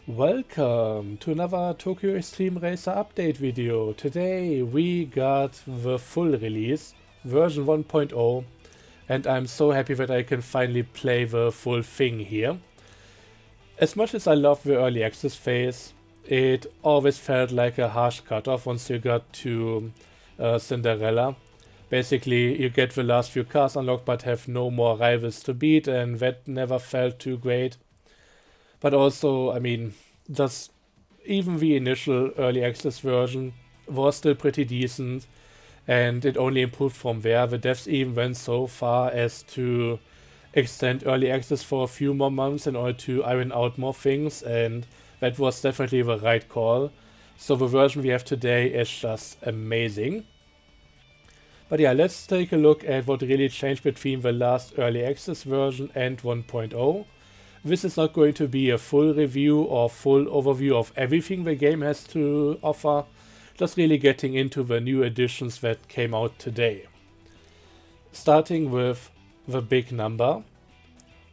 Welcome to another Tokyo Xtreme Racer update video. Today we got the full release, version 1.0, and I'm so happy that I can finally play the full thing here. As much as I love the early access phase, it always felt like a harsh cutoff once you got to Cinderella. Basically, you get the last few cars unlocked but have no more rivals to beat, and that never felt too great. But also, just even the initial early access version was still pretty decent, and it only improved from there. The devs even went so far as to extend early access for a few more months in order to iron out more things, and that was definitely the right call. So the version we have today is just amazing. But yeah, let's take a look at what really changed between the last early access version and 1.0. This is not going to be a full review or full overview of everything the game has to offer, just really getting into the new additions that came out today. Starting with the big number,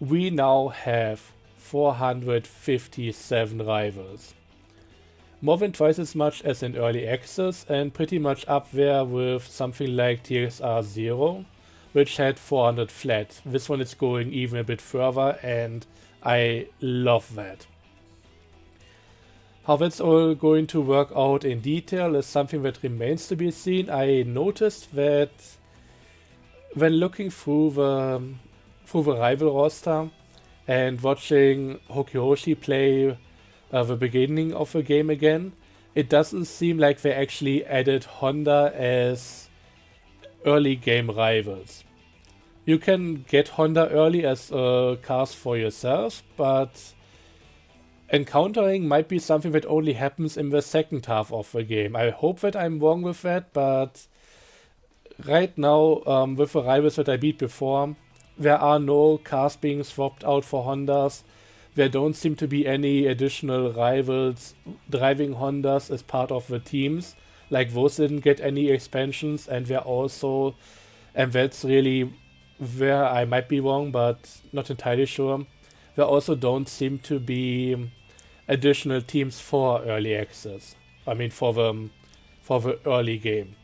we now have 457 rivals. More than twice as much as in early access, and pretty much up there with something like TXR Zero, which had 400 flat. This one is going even a bit further, and I love that. How that's all going to work out in detail is something that remains to be seen. I noticed that when looking through the rival roster and watching Hokihoshi play the beginning of the game again, it doesn't seem like they actually added Honda as early game rivals. You can get Honda early as cars for yourself, but encountering might be something that only happens in the second half of the game. I hope that I'm wrong with that, but right now, with the rivals that I beat before, there are no cars being swapped out for Hondas. There don't seem to be any additional rivals driving Hondas as part of the teams. Like those didn't get any expansions, and that's really where I might be wrong, but not entirely sure. There also don't seem to be additional teams for early access. For the early game.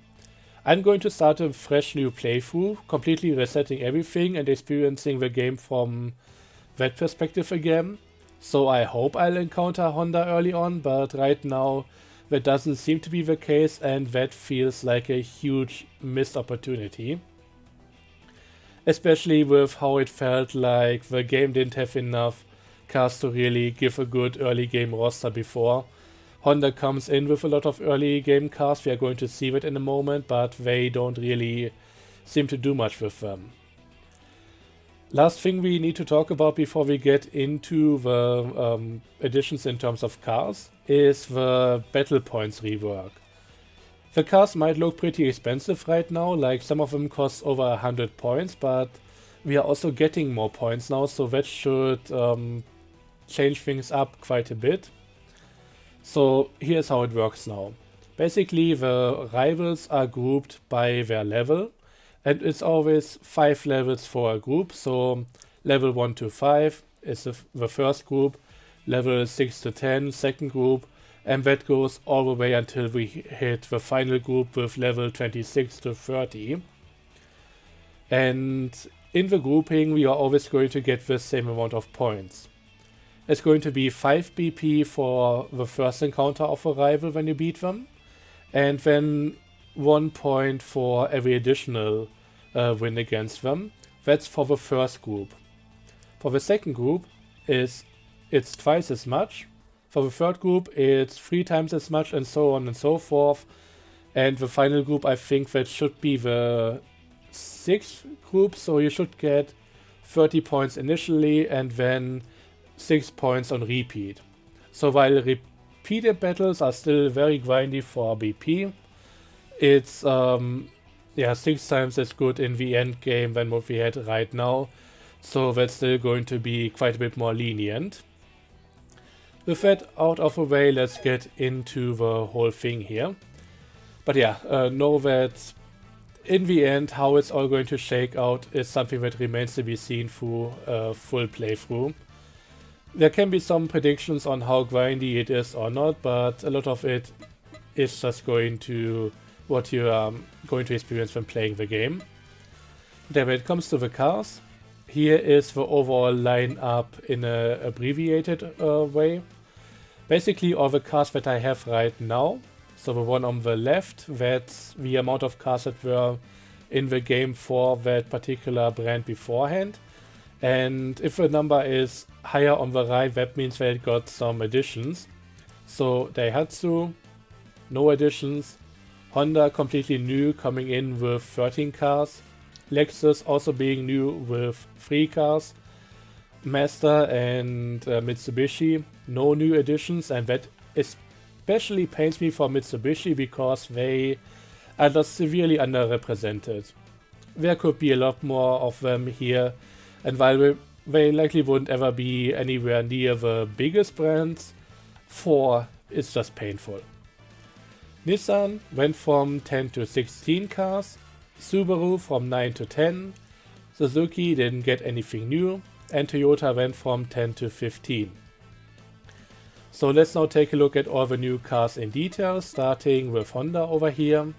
I'm going to start a fresh new playthrough, completely resetting everything and experiencing the game from that perspective again. So I hope I'll encounter Honda early on, but right now that doesn't seem to be the case, and that feels like a huge missed opportunity. Especially with how it felt like the game didn't have enough cars to really give a good early game roster before. Honda comes in with a lot of early game cars, we are going to see that in a moment, but they don't really seem to do much with them. Last thing we need to talk about before we get into the additions in terms of cars is the battle points rework. The cars might look pretty expensive right now, like some of them cost over 100 points, but we are also getting more points now, so that should change things up quite a bit. So here's how it works now. Basically, the rivals are grouped by their level, and it's always 5 levels for a group. So level 1 to 5 is the first group, level 6 to 10 second group, and that goes all the way until we hit the final group with level 26 to 30. And in the grouping we are always going to get the same amount of points. It's going to be 5 BP for the first encounter of a rival when you beat them, and then 1 point for every additional win against them. That's for the first group. For the second group, it's twice as much. For the third group, it's 3 times as much, and so on and so forth. And the final group, I think that should be the 6th group, so you should get 30 points initially, and then 6 points on repeat. So while repeated battles are still very grindy for BP, it's 6 times as good in the end game than what we had right now. So that's still going to be quite a bit more lenient. With that out of the way, let's get into the whole thing here. But know that in the end, how it's all going to shake out is something that remains to be seen through a full playthrough. There can be some predictions on how grindy it is or not, but a lot of it is just going to what you are going to experience when playing the game. Then when it comes to the cars, here is the overall lineup in an abbreviated way. Basically all the cars that I have right now. So the one on the left, that's the amount of cars that were in the game for that particular brand beforehand. And if the number is higher on the right, that means that it got some additions. So Daihatsu, no additions. Honda completely new, coming in with 13 cars. Lexus also being new with 3 cars. Mazda and Mitsubishi, no new additions, and that especially pains me for Mitsubishi because they are just severely underrepresented. There could be a lot more of them here, and while they likely wouldn't ever be anywhere near the biggest brands, 4 is just painful. Nissan went from 10 to 16 cars, Subaru from 9 to 10, Suzuki didn't get anything new, and Toyota went from 10 to 15. So let's now take a look at all the new cars in detail, starting with Honda over here.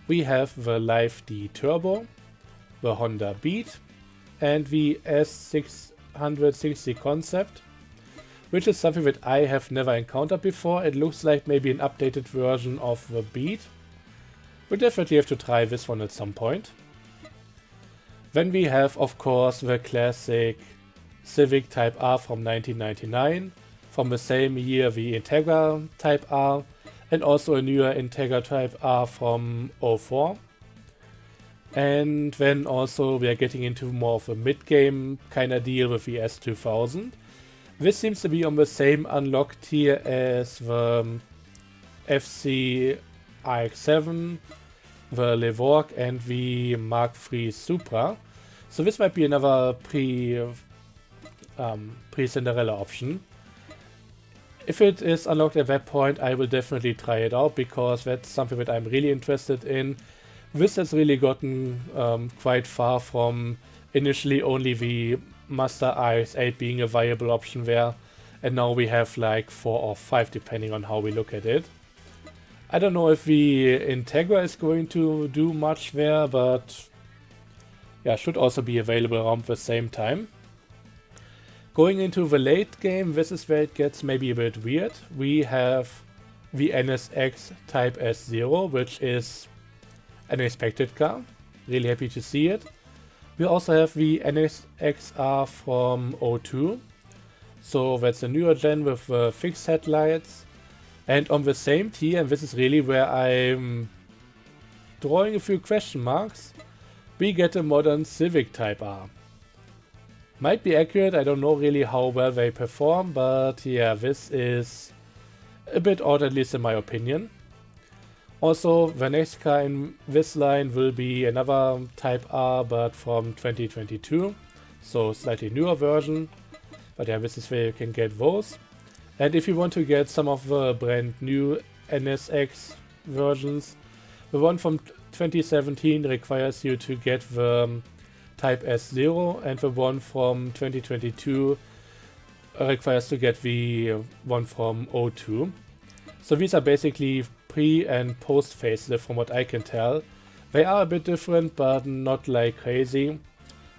We have the Life D Turbo, the Honda Beat, and the S660 Concept, which is something that I have never encountered before. It looks like maybe an updated version of the Beat. We'll definitely have to try this one at some point. Then we have, of course, the classic Civic Type R from 1999, from the same year the Integra Type R, and also a newer Integra Type R from 04. And then also we are getting into more of a mid-game kind of deal with the S2000. This seems to be on the same unlock tier as the FC RX-7, the Levorg, and the Mark III Supra. So this might be another pre-Cinderella option. If it is unlocked at that point, I will definitely try it out, because that's something that I'm really interested in. This has really gotten quite far from initially only the Mazda RX-8 being a viable option there, and now we have like 4 or 5 depending on how we look at it. I don't know if the Integra is going to do much there, but yeah, should also be available around the same time. Going into the late game, this is where it gets maybe a bit weird. We have the NSX Type S Zero, which is an expected car. Really happy to see it. We also have the NSX-R from 02. So that's a newer gen with fixed headlights. And on the same tier, and this is really where I'm drawing a few question marks, we get a modern Civic Type R. Might be accurate, I don't know really how well they perform, but yeah, this is a bit odd, at least in my opinion. Also, the next car in this line will be another Type R, but from 2022, so slightly newer version. But yeah, this is where you can get those. And if you want to get some of the brand new NSX versions, the one from 2017 requires you to get the Type S Zero, and the one from 2022 requires to get the one from 02. So these are basically pre and post facelift from what I can tell. They are a bit different, but not like crazy.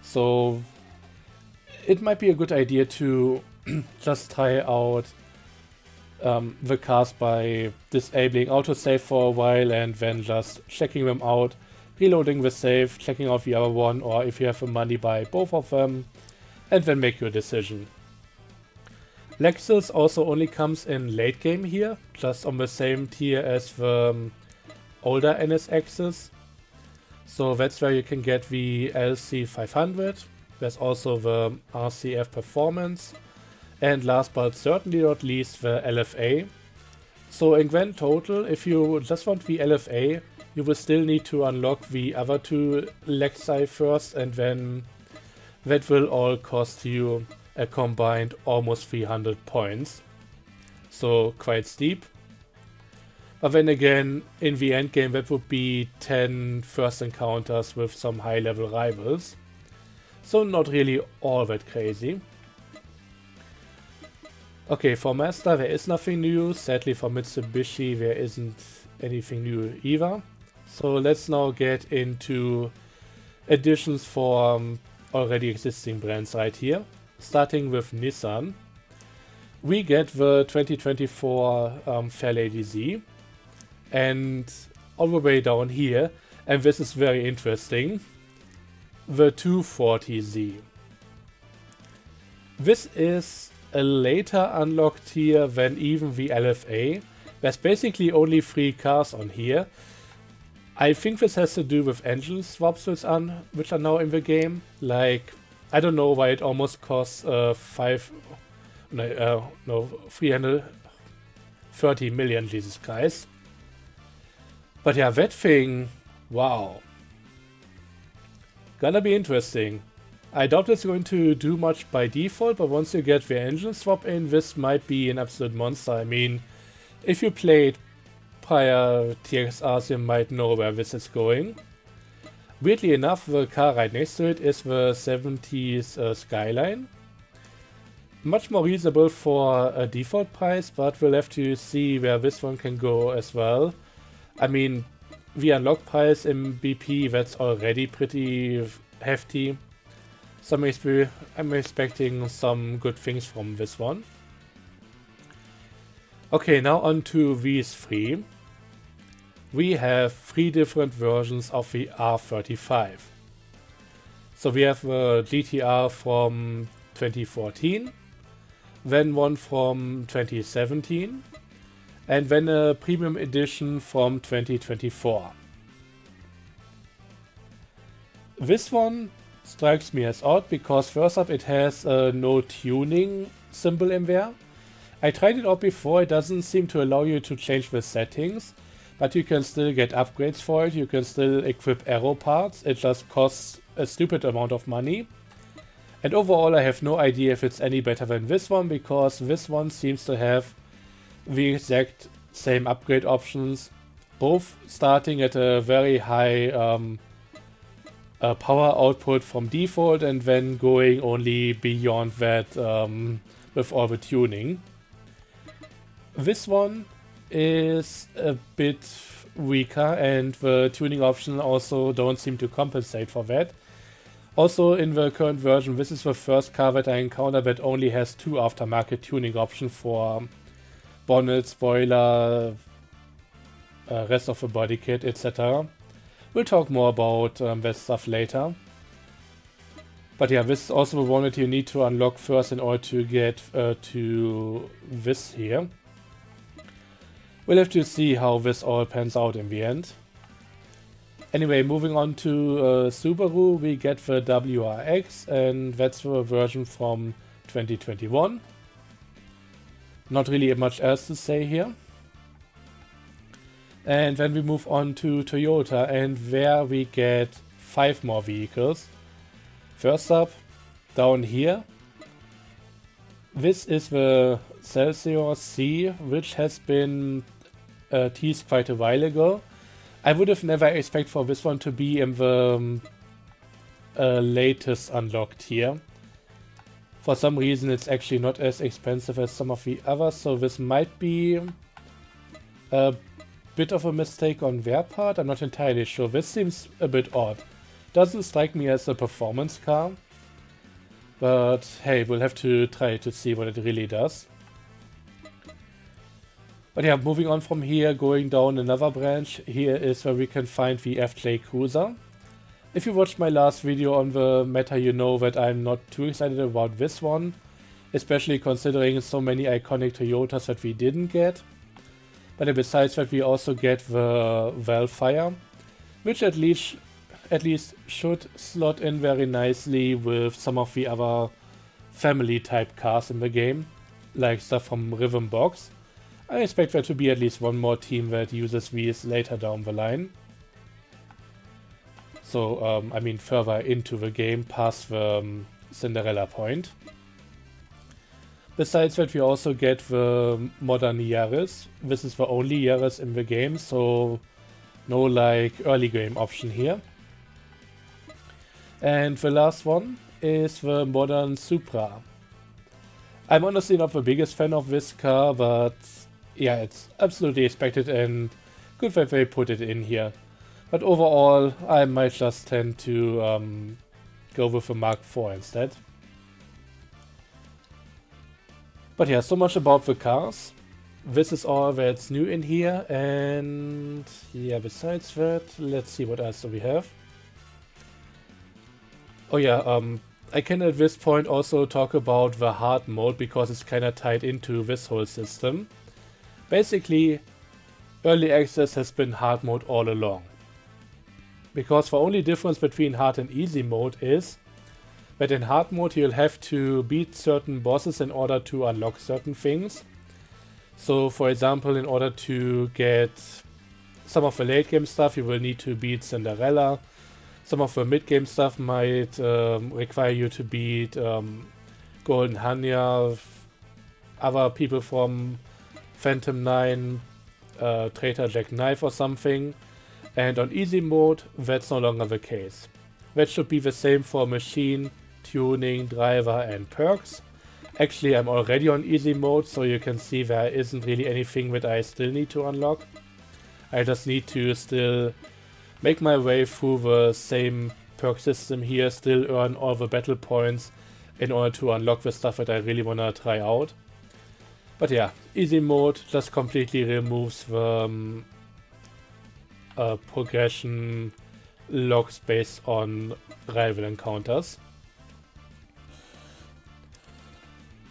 So it might be a good idea to just try out the cars by disabling autosave for a while and then just checking them out, reloading the save, checking out the other one, or if you have the money, buy both of them, and then make your decision. Lexus also only comes in late game here, just on the same tier as the older NSXs. So that's where you can get the LC500. There's also the RCF Performance. And last but certainly not least, the LFA. So in grand total, if you just want the LFA, you will still need to unlock the other 2 Lexi first, and then that will all cost you a combined almost 300 points. So quite steep. But then again, in the end game, that would be 10 first encounters with some high level rivals. So not really all that crazy. Okay, for Mazda there is nothing new. Sadly for Mitsubishi there isn't anything new either. So let's now get into additions for already existing brands right here. Starting with Nissan. We get the 2024 Fairlady Z. And all the way down here, and this is very interesting, the 240Z. This is a later unlocked tier than even the LFA. There's basically only 3 cars on here. I think this has to do with engine swaps which are now in the game. Like, I don't know why it almost costs 330 million, Jesus Christ. But yeah, that thing, wow. Gonna be interesting. I doubt it's going to do much by default, but once you get the engine swap in, this might be an absolute monster. I mean, if you played prior TXRs, you might know where this is going. Weirdly enough, the car right next to it is the 70s Skyline. Much more reasonable for a default price, but we'll have to see where this one can go as well. I mean, the unlock price in BP, that's already pretty hefty. So I'm expecting some good things from this one. Okay, now on to these 3. We have 3 different versions of the R35. So we have the GTR from 2014, then one from 2017, and then a premium edition from 2024. This one strikes me as odd because first up it has a no tuning symbol in there. I tried it out before, it doesn't seem to allow you to change the settings, but you can still get upgrades for it, you can still equip aero parts, it just costs a stupid amount of money. And overall I have no idea if it's any better than this one, because this one seems to have the exact same upgrade options, both starting at a very high power output from default and then going only beyond that with all the tuning. This one is a bit weaker and the tuning options also don't seem to compensate for that. Also in the current version, this is the first car that I encounter that only has 2 aftermarket tuning options for bonnet, spoiler, rest of the body kit, etc. We'll talk more about that stuff later. But yeah, this is also the one that you need to unlock first in order to get to this here. We'll have to see how this all pans out in the end. Anyway, moving on to Subaru, we get the WRX, and that's the version from 2021. Not really much else to say here. And then we move on to Toyota, and there we get 5 more vehicles. First up, down here, this is the Celsior C, which has been teased quite a while ago. I would have never expected for this one to be in the latest unlocked here. For some reason it's actually not as expensive as some of the others, so this might be a bit of a mistake on their part. I'm not entirely sure. This seems a bit odd. Doesn't strike me as a performance car, but hey, we'll have to try to see what it really does. But yeah, moving on from here, going down another branch, here is where we can find the FJ Cruiser. If you watched my last video on the meta, you know that I'm not too excited about this one, especially considering so many iconic Toyotas that we didn't get. But besides that, we also get the Valfire, which at least should slot in very nicely with some of the other family type cars in the game, like stuff from Rhythm Box. I expect there to be at least one more team that uses these later down the line. So, I mean further into the game, past the Cinderella point. Besides that, we also get the modern Yaris. This is the only Yaris in the game, so no like early game option here. And the last one is the modern Supra. I'm honestly not the biggest fan of this car, but yeah, it's absolutely expected and good that they put it in here. But overall, I might just tend to go with a Mark IV instead. But yeah, so much about the cars. This is all that's new in here, and yeah, besides that, let's see what else do we have. Oh yeah, I can at this point also talk about the hard mode because it's kinda tied into this whole system. Basically, early access has been hard mode all along. Because the only difference between hard and easy mode is that in hard mode you'll have to beat certain bosses in order to unlock certain things. So for example, in order to get some of the late game stuff you will need to beat Cinderella. Some of the mid game stuff might require you to beat Golden Hanya, other people from Phantom 9, Traitor Jack Knife or something. And on easy mode, that's no longer the case. That should be the same for machine, tuning, driver and perks. Actually, I'm already on easy mode, so you can see there isn't really anything that I still need to unlock. I just need to still make my way through the same perk system here, still earn all the battle points in order to unlock the stuff that I really wanna try out. But yeah, easy mode just completely removes the progression logs based on rival encounters.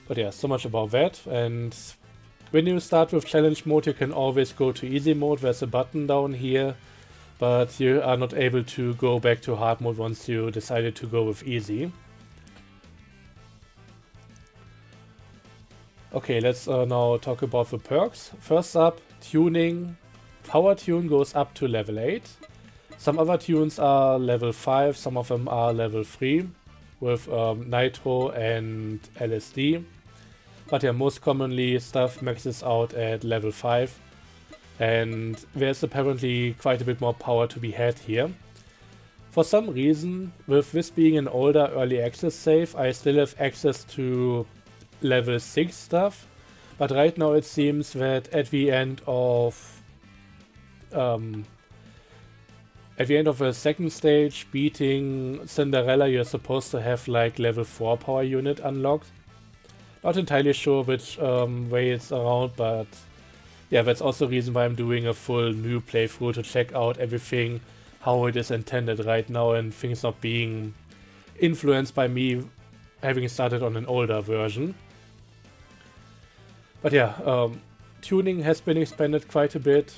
But yeah, so much about that. And when you start with challenge mode, you can always go to easy mode. There's a button down here, but you are not able to go back to hard mode once you decided to go with easy. Okay, let's now talk about the perks. First up, tuning. Power tune goes up to level 8. Some other tunes are level 5, some of them are level 3 with Nitro and LSD. But yeah, most commonly stuff maxes out at level 5. And there's apparently quite a bit more power to be had here. For some reason, with this being an older early access save, I still have access to level 6 stuff. But right now it seems that at the end of the second stage, beating Cinderella, you're supposed to have like level 4 power unit unlocked. Not entirely sure which way it's around, but yeah, that's also the reason why I'm doing a full new playthrough to check out everything, how it is intended right now, and things not being influenced by me having started on an older version. But yeah, tuning has been expanded quite a bit.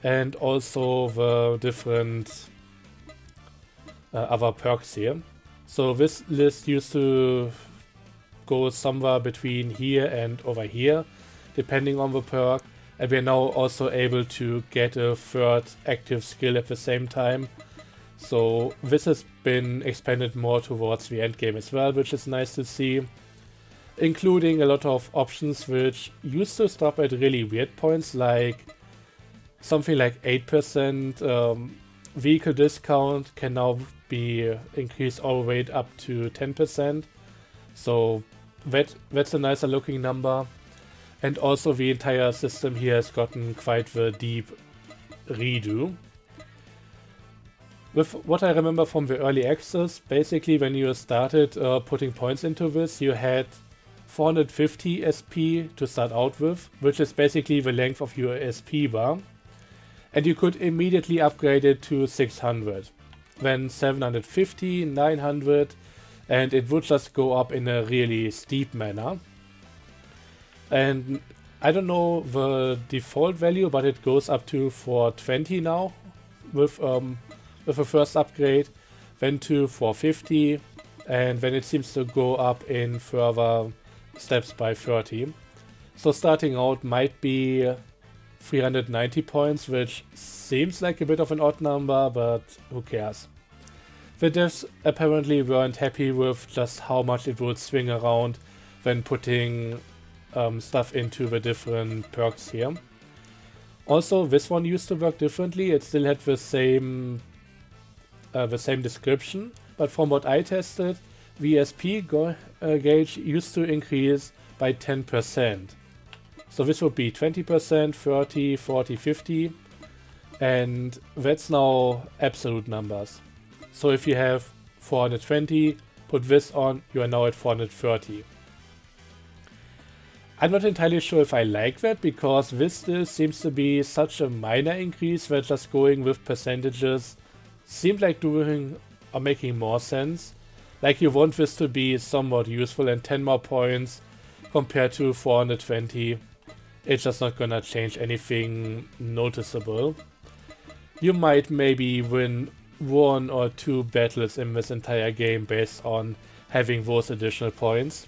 And also the different other perks here. So this list used to go somewhere between here and over here, depending on the perk. And we're now also able to get a third active skill at the same time. So this has been expanded more towards the end game as well, which is nice to see. Including a lot of options which used to stop at really weird points, like something like 8% vehicle discount can now be increased all the way up to 10%. So that's a nicer looking number. And also the entire system here has gotten quite the deep redo. With what I remember from the early access, basically when you started putting points into this, you had 450 SP to start out with, which is basically the length of your SP bar. And you could immediately upgrade it to 600, then 750, 900, and it would just go up in a really steep manner. And I don't know the default value, but it goes up to 420 now with the first upgrade, then to 450, and then it seems to go up in further steps by 30. So starting out might be 390 points, which seems like a bit of an odd number, but who cares. The devs apparently weren't happy with just how much it would swing around when putting stuff into the different perks here. Also, this one used to work differently. It still had the same description, but from what I tested, VSP gauge used to increase by 10%. So this would be 20%, 30, 40, 50, and that's now absolute numbers. So if you have 420, put this on, you are now at 430. I'm not entirely sure if I like that, because this still seems to be such a minor increase that just going with percentages seems like doing or making more sense. Like, you want this to be somewhat useful, and 10 more points compared to 420, it's just not gonna change anything noticeable. You might maybe win 1 or 2 battles in this entire game based on having those additional points.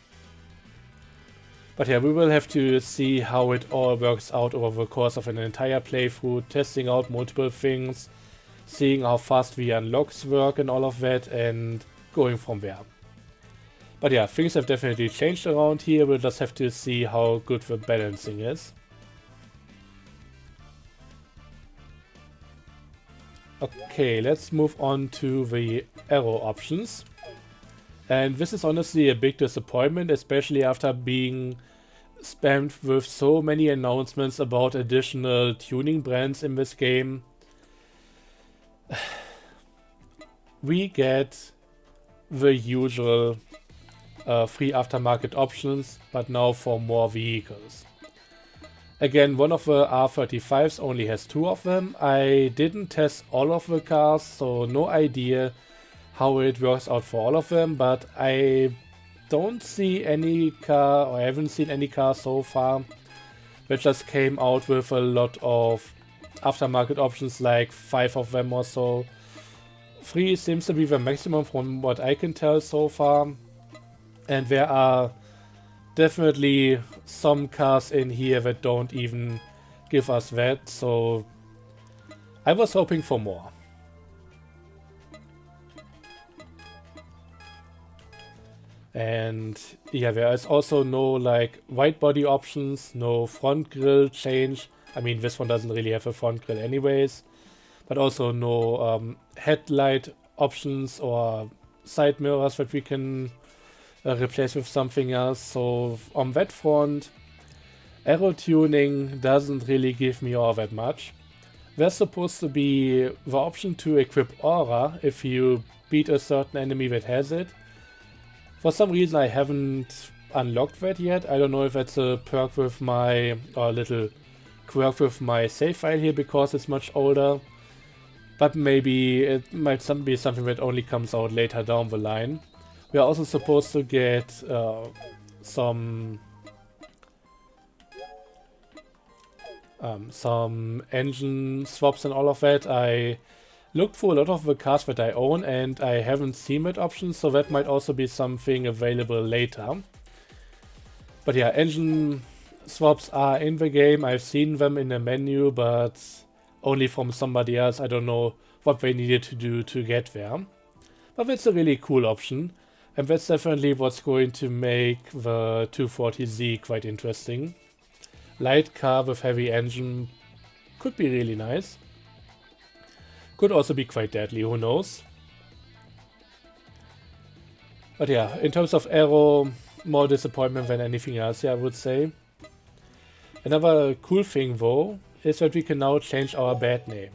But yeah, we will have to see how it all works out over the course of an entire playthrough, testing out multiple things, seeing how fast the unlocks work and all of that, and going from there. But yeah, things have definitely changed around here. We'll just have to see how good the balancing is. Okay, let's move on to the arrow options. And this is honestly a big disappointment, especially after being spammed with so many announcements about additional tuning brands in this game. We get the usual free aftermarket options, but now for more vehicles. Again, one of the R35s only has 2 of them. I didn't test all of the cars, so no idea how it works out for all of them, but I don't see any car, or I haven't seen any car so far that just came out with a lot of aftermarket options, like 5 of them or so. 3 seems to be the maximum from what I can tell so far, and there are definitely some cars in here that don't even give us that, so I was hoping for more. And yeah, there is also no like white body options, no front grille change. I mean, this one doesn't really have a front grille anyways, but also no headlight options or side mirrors that we can replace with something else. So on that front, arrow tuning doesn't really give me all that much. There's supposed to be the option to equip aura if you beat a certain enemy that has it. For some reason I haven't unlocked that yet. I don't know if that's a perk with my, or a little quirk with my save file here because it's much older. But maybe it might be something that only comes out later down the line. We are also supposed to get some engine swaps and all of that. I looked for a lot of the cars that I own and I haven't seen that option, so that might also be something available later. But yeah, engine swaps are in the game. I've seen them in the menu, but only from somebody else. I don't know what they needed to do to get there. But that's a really cool option. And that's definitely what's going to make the 240Z quite interesting. Light car with heavy engine could be really nice. Could also be quite deadly, who knows. But yeah, in terms of aero, more disappointment than anything else, yeah, I would say. Another cool thing though, is that we can now change our bad name.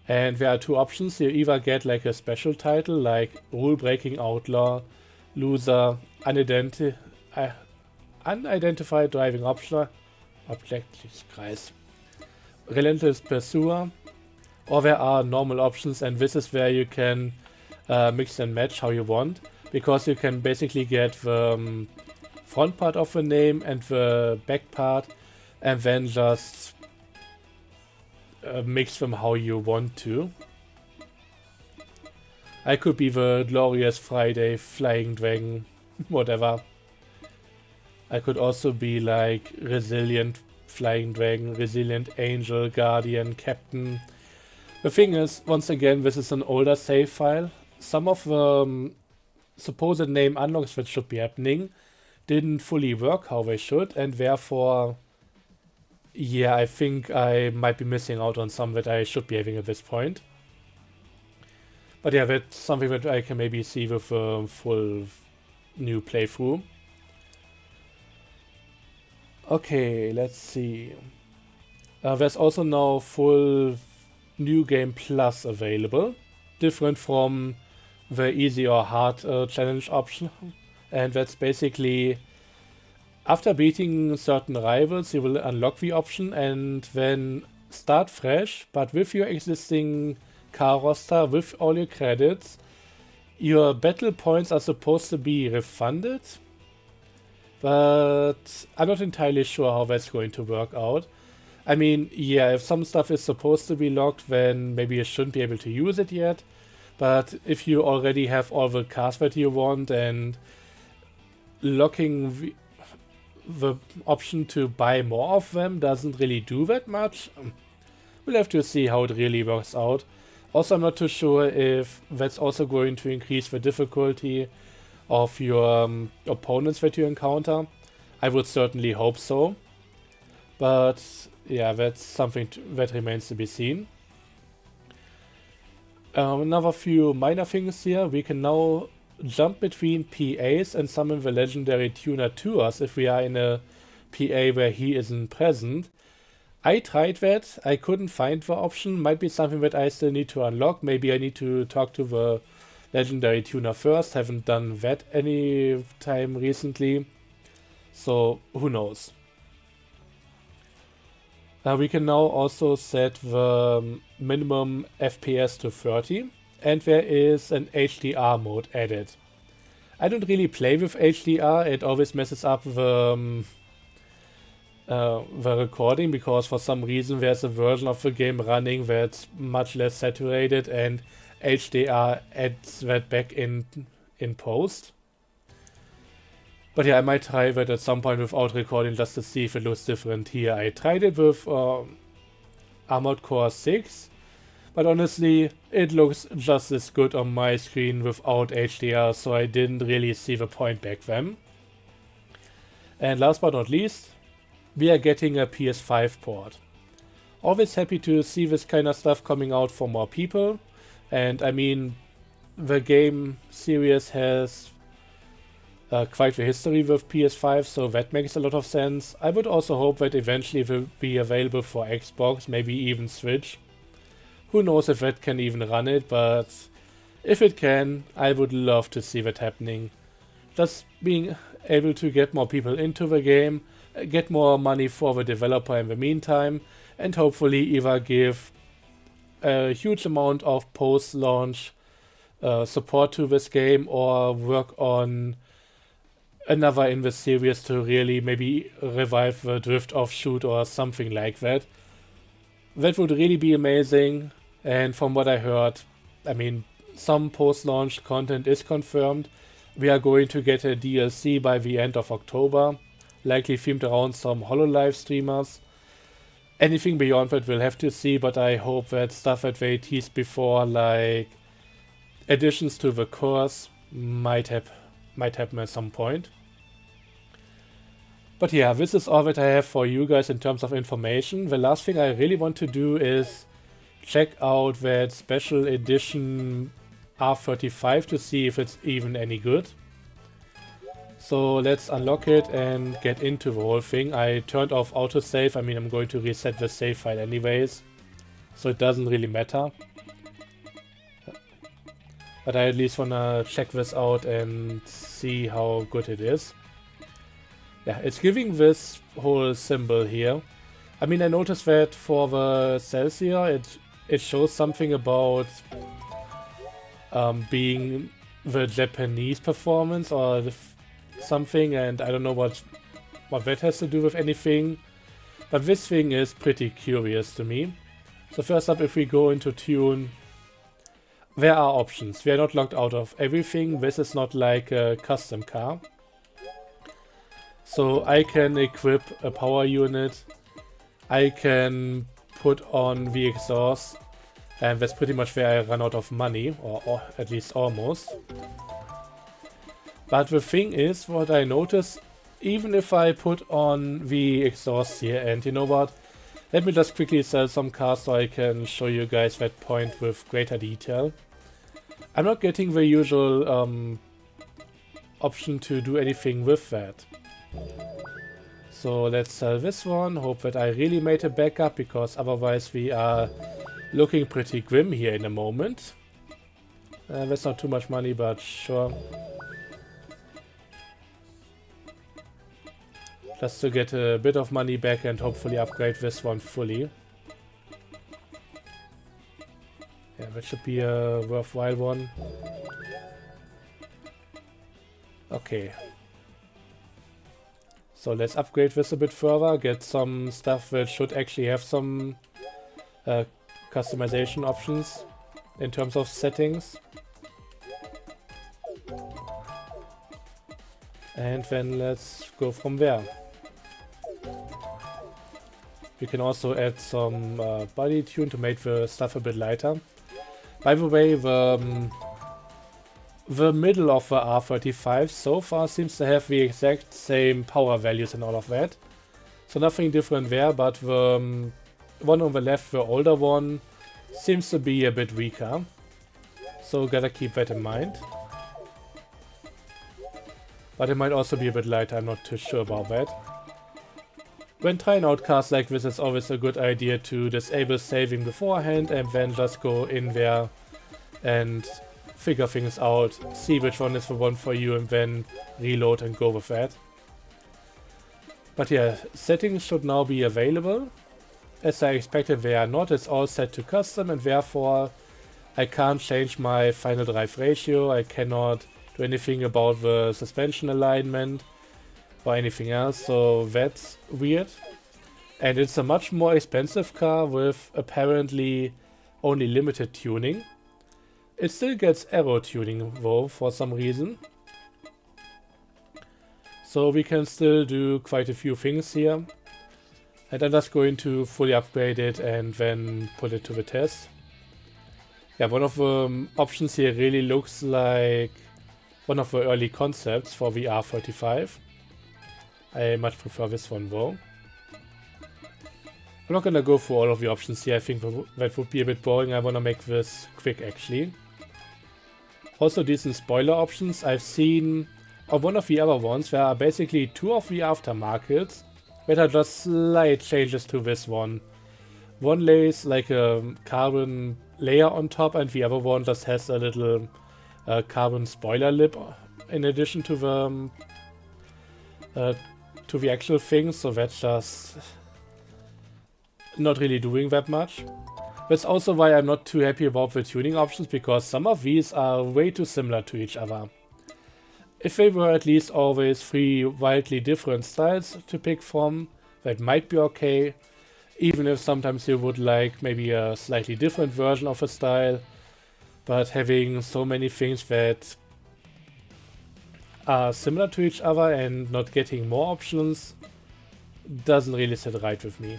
And there are 2 options. You either get like a special title, like Rule Breaking Outlaw, Loser, Unidentified Driving Object, Relentless Pursuer, or there are normal options, and this is where you can mix and match how you want, because you can basically get the front part of the name and the back part, and then just mix them how you want to. I could be the Glorious Friday, Flying Dragon, whatever. I could also be like Resilient Flying Dragon, Resilient Angel, Guardian, Captain. The thing is, once again, this is an older save file. Some of the supposed name unlocks that should be happening didn't fully work how they should, and therefore, yeah, I think I might be missing out on some that I should be having at this point. But yeah, that's something that I can maybe see with a full new playthrough. Okay, let's see. There's also now full New Game Plus available, different from the easy or hard challenge option. And that's basically, after beating certain rivals, you will unlock the option and then start fresh, but with your existing car roster, with all your credits. Your battle points are supposed to be refunded, but I'm not entirely sure how that's going to work out. I mean, yeah, if some stuff is supposed to be locked, then maybe you shouldn't be able to use it yet. But if you already have all the cars that you want and locking the option to buy more of them doesn't really do that much, we'll have to see how it really works out. Also, I'm not too sure if that's also going to increase the difficulty of your opponents that you encounter. I would certainly hope so. But yeah, that's something that remains to be seen. Another few minor things here. We can now jump between PAs and summon the legendary tuner to us if we are in a PA where he isn't present. I tried that, I couldn't find the option, might be something that I still need to unlock. Maybe I need to talk to the legendary tuner first, haven't done that any time recently, so who knows. We can now also set the minimum FPS to 30, and there is an HDR mode added. I don't really play with HDR, it always messes up the recording, because for some reason there's a version of the game running that's much less saturated and HDR adds that back in post. But yeah, I might try that at some point without recording just to see if it looks different here. I tried it with Armored Core 6, but honestly it looks just as good on my screen without HDR, so I didn't really see the point back then. And last but not least, we are getting a PS5 port. Always happy to see this kind of stuff coming out for more people. And I mean, the game series has quite the history with PS5, so that makes a lot of sense. I would also hope that eventually it will be available for Xbox, maybe even Switch. Who knows if that can even run it, but if it can, I would love to see that happening. Just being able to get more people into the game, get more money for the developer in the meantime, and hopefully either give a huge amount of post-launch support to this game, or work on another in the series to really maybe revive the drift offshoot or something like that. That would really be amazing, and from what I heard, I mean, some post-launch content is confirmed. We are going to get a DLC by the end of October, likely themed around some HoloLive streamers. Anything beyond that we'll have to see, but I hope that stuff that they teased before, like additions to the course, might happen at some point. But yeah, this is all that I have for you guys in terms of information. The last thing I really want to do is check out that special edition R35 to see if it's even any good. So let's unlock it and get into the whole thing. I turned off autosave. I mean, I'm going to reset the save file anyways, so it doesn't really matter. But I at least wanna check this out and see how good it is. Yeah, it's giving this whole symbol here. I mean, I noticed that for the cells here, it shows something about being the Japanese performance or something, and I don't know what that has to do with anything. But this thing is pretty curious to me. So first up, if we go into tune, there are options. We are not locked out of everything. This is not like a custom car. So I can equip a power unit. I can put on the exhaust. And that's pretty much where I run out of money, or at least almost. But the thing is, what I notice, even if I put on the exhaust here, and you know what? Let me just quickly sell some cars so I can show you guys that point with greater detail. I'm not getting the usual option to do anything with that. So let's sell this one, hope that I really made a backup, because otherwise we are looking pretty grim here in a moment. That's not too much money, but sure. Just to get a bit of money back and hopefully upgrade this one fully. Yeah, that should be a worthwhile one. Okay. So let's upgrade this a bit further, get some stuff that should actually have some customization options in terms of settings. And then let's go from there. We can also add some body tune to make the stuff a bit lighter. By the way, the middle of the R35 so far seems to have the exact same power values and all of that. So nothing different there, but the one on the left, the older one, seems to be a bit weaker. So gotta keep that in mind. But it might also be a bit lighter, I'm not too sure about that. When trying out cars like this, it's always a good idea to disable saving beforehand and then just go in there and figure things out, see which one is the one for you, and then reload and go with that. But yeah, settings should now be available. As I expected, they are not. It's all set to custom, and therefore I can't change my final drive ratio. I cannot do anything about the suspension alignment or anything else, so that's weird. And it's a much more expensive car with apparently only limited tuning. It still gets aero tuning though, for some reason. So we can still do quite a few things here. And I'm just going to fully upgrade it and then put it to the test. Yeah, one of the options here really looks like one of the early concepts for the R35. I much prefer this one though. I'm not gonna go through all of the options here, I think that would be a bit boring. I wanna make this quick actually. Also decent spoiler options. I've seen on one of the other ones there are basically two of the aftermarkets that are just slight changes to this one. One lays like a carbon layer on top, and the other one just has a little carbon spoiler lip in addition to the actual thing, so that's just not really doing that much. That's also why I'm not too happy about the tuning options, because some of these are way too similar to each other. If they were at least always three wildly different styles to pick from, that might be okay, even if sometimes you would like maybe a slightly different version of a style, but having so many things that are similar to each other and not getting more options doesn't really sit right with me.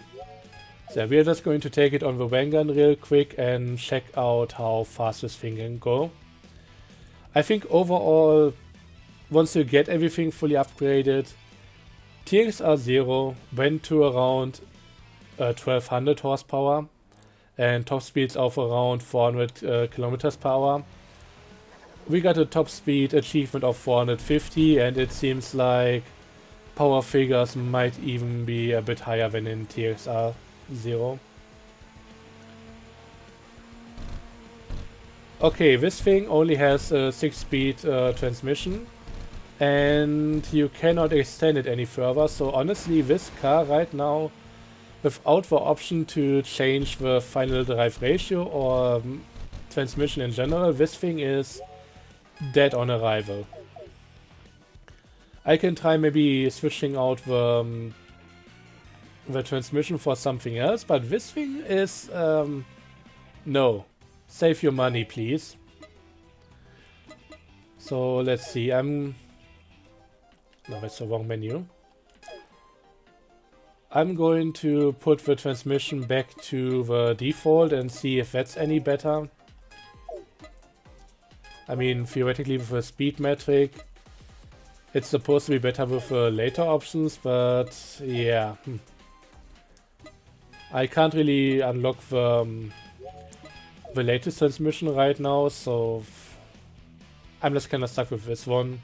So we're just going to take it on the Vanguard real quick and check out how fast this thing can go. I think overall, once you get everything fully upgraded, TXR Zero went to around 1200 horsepower and top speeds of around 400 kilometers per hour. We got a top speed achievement of 450, and it seems like power figures might even be a bit higher than in TXR Zero. Okay, this thing only has a 6-speed transmission, and you cannot extend it any further, so honestly this car right now, without the option to change the final drive ratio or transmission in general, this thing is dead on arrival. I can try maybe switching out the transmission for something else, but this thing is no. Save your money, please. So let's see. No, that's the wrong menu. I'm going to put the transmission back to the default and see if that's any better. I mean, theoretically with the speed metric, it's supposed to be better with the later options, but yeah. I can't really unlock the latest transmission right now, so I'm just kind of stuck with this one.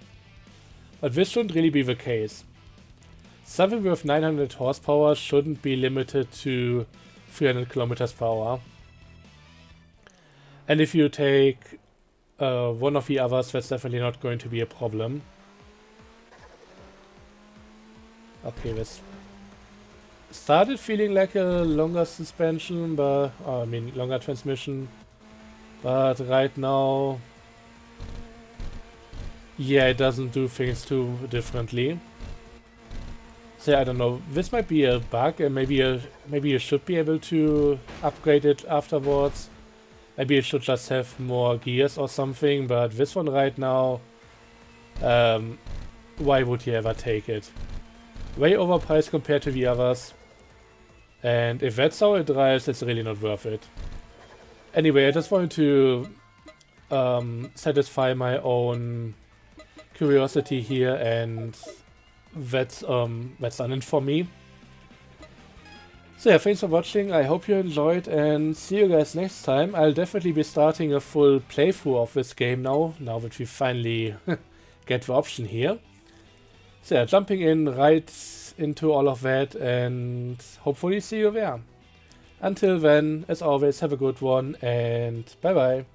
But this shouldn't really be the case. Something with 900 horsepower shouldn't be limited to 300 kilometers per hour. And if you take one of the others, that's definitely not going to be a problem. Okay, this started feeling like a longer suspension, but I mean longer transmission. But right now, yeah, it doesn't do things too differently. So yeah, I don't know. This might be a bug, and maybe you should be able to upgrade it afterwards. Maybe it should just have more gears or something. But this one right now, why would you ever take it? Way overpriced compared to the others. And if that's how it drives, it's really not worth it. Anyway, I just wanted to satisfy my own curiosity here, and that's done it for me. So yeah, thanks for watching, I hope you enjoyed, and see you guys next time. I'll definitely be starting a full playthrough of this game now that we finally get the option here. So yeah, jumping in right into all of that, and hopefully see you there. Until then, as always, have a good one, and bye bye.